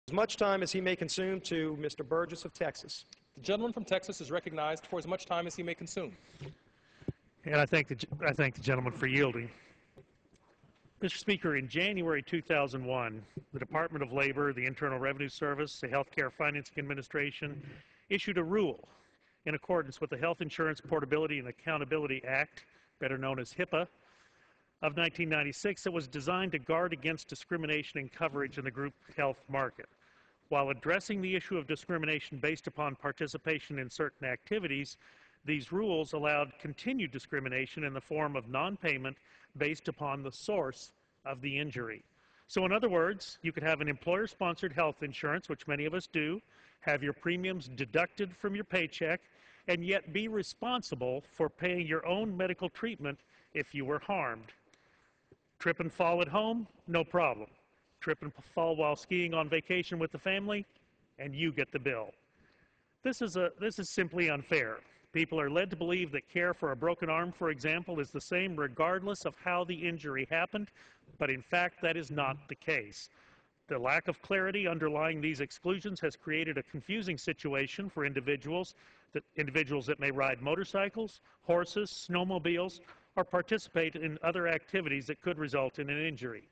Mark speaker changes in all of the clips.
Speaker 1: As much time as he may consume to Mr. Burgess of Texas.
Speaker 2: The gentleman from Texas is recognized for as much time as he may consume.
Speaker 3: And I thank the gentleman for yielding. Mr. Speaker, in January 2001, the Department of Labor, the Internal Revenue Service, the Healthcare Financing Administration issued a rule in accordance with the Health Insurance Portability and Accountability Act, better known as HIPAA, of 1996 that was designed to guard against discrimination in coverage in the group health market. While addressing the issue of discrimination based upon participation in certain activities, these rules allowed continued discrimination in the form of non-payment based upon the source of the injury. So in other words, you could have an employer-sponsored health insurance, which many of us do, have your premiums deducted from your paycheck, and yet be responsible for paying your own medical treatment if you were harmed. Trip and fall at home? No problem. Trip and fall while skiing on vacation with the family, and you get the bill. This is simply unfair. People are led to believe that care for a broken arm, for example, is the same regardless of how the injury happened, but in fact that is not the case. The lack of clarity underlying these exclusions has created a confusing situation for individuals that may ride motorcycles, horses, snowmobiles, or participate in other activities that could result in an injury.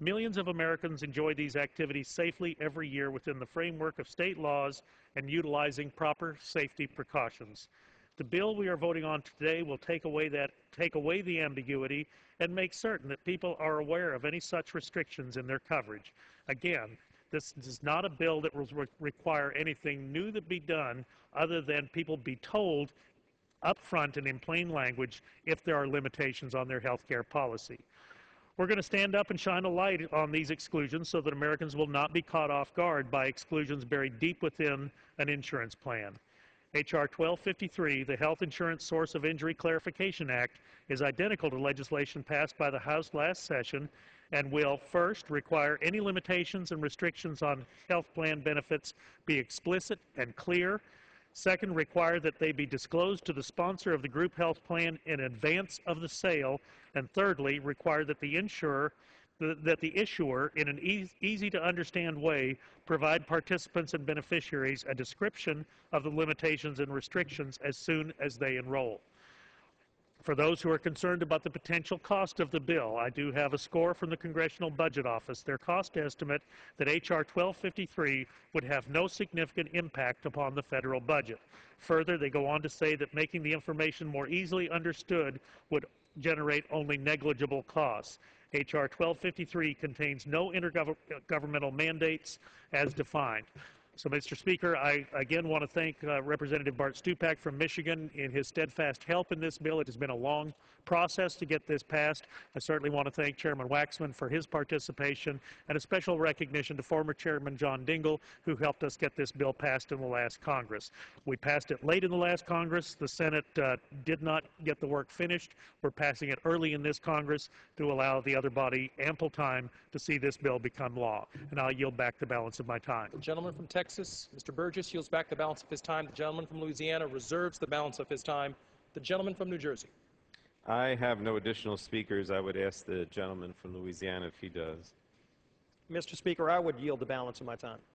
Speaker 3: Millions of Americans enjoy these activities safely every year within the framework of state laws and utilizing proper safety precautions. The bill we are voting on today will take away the ambiguity and make certain that people are aware of any such restrictions in their coverage. Again, this is not a bill that will require anything new to be done other than people be told up front and in plain language if there are limitations on their health care policy. We're going to stand up and shine a light on these exclusions so that Americans will not be caught off guard by exclusions buried deep within an insurance plan. H.R. 1253, the Health Insurance Source of Injury Clarification Act, is identical to legislation passed by the House last session and will, first, require any limitations and restrictions on health plan benefits be explicit and clear. Second, require that they be disclosed to the sponsor of the group health plan in advance of the sale. And thirdly, require that the issuer, in an easy-to-understand way, provide participants and beneficiaries a description of the limitations and restrictions as soon as they enroll. For those who are concerned about the potential cost of the bill, I do have a score from the Congressional Budget Office. Their cost estimate that H.R. 1253 would have no significant impact upon the federal budget. Further, they go on to say that making the information more easily understood would generate only negligible costs. H.R. 1253 contains no intergovernmental mandates as defined. So, Mr. Speaker, I again want to thank Representative Bart Stupak from Michigan in his steadfast help in this bill. It has been a long process to get this passed. I certainly want to thank Chairman Waxman for his participation, and a special recognition to former Chairman John Dingell, who helped us get this bill passed in the last Congress. We passed it late in the last Congress. The Senate did not get the work finished. We're passing it early in this Congress to allow the other body ample time to see this bill become law. And I'll yield back the balance of my time.
Speaker 2: The gentleman from Texas, Mr. Burgess, yields back the balance of his time. The gentleman from Louisiana reserves the balance of his time. The gentleman from New Jersey.
Speaker 4: I have no additional speakers. I would ask the gentleman from Louisiana if he does.
Speaker 1: Mr. Speaker, I would yield the balance of my time.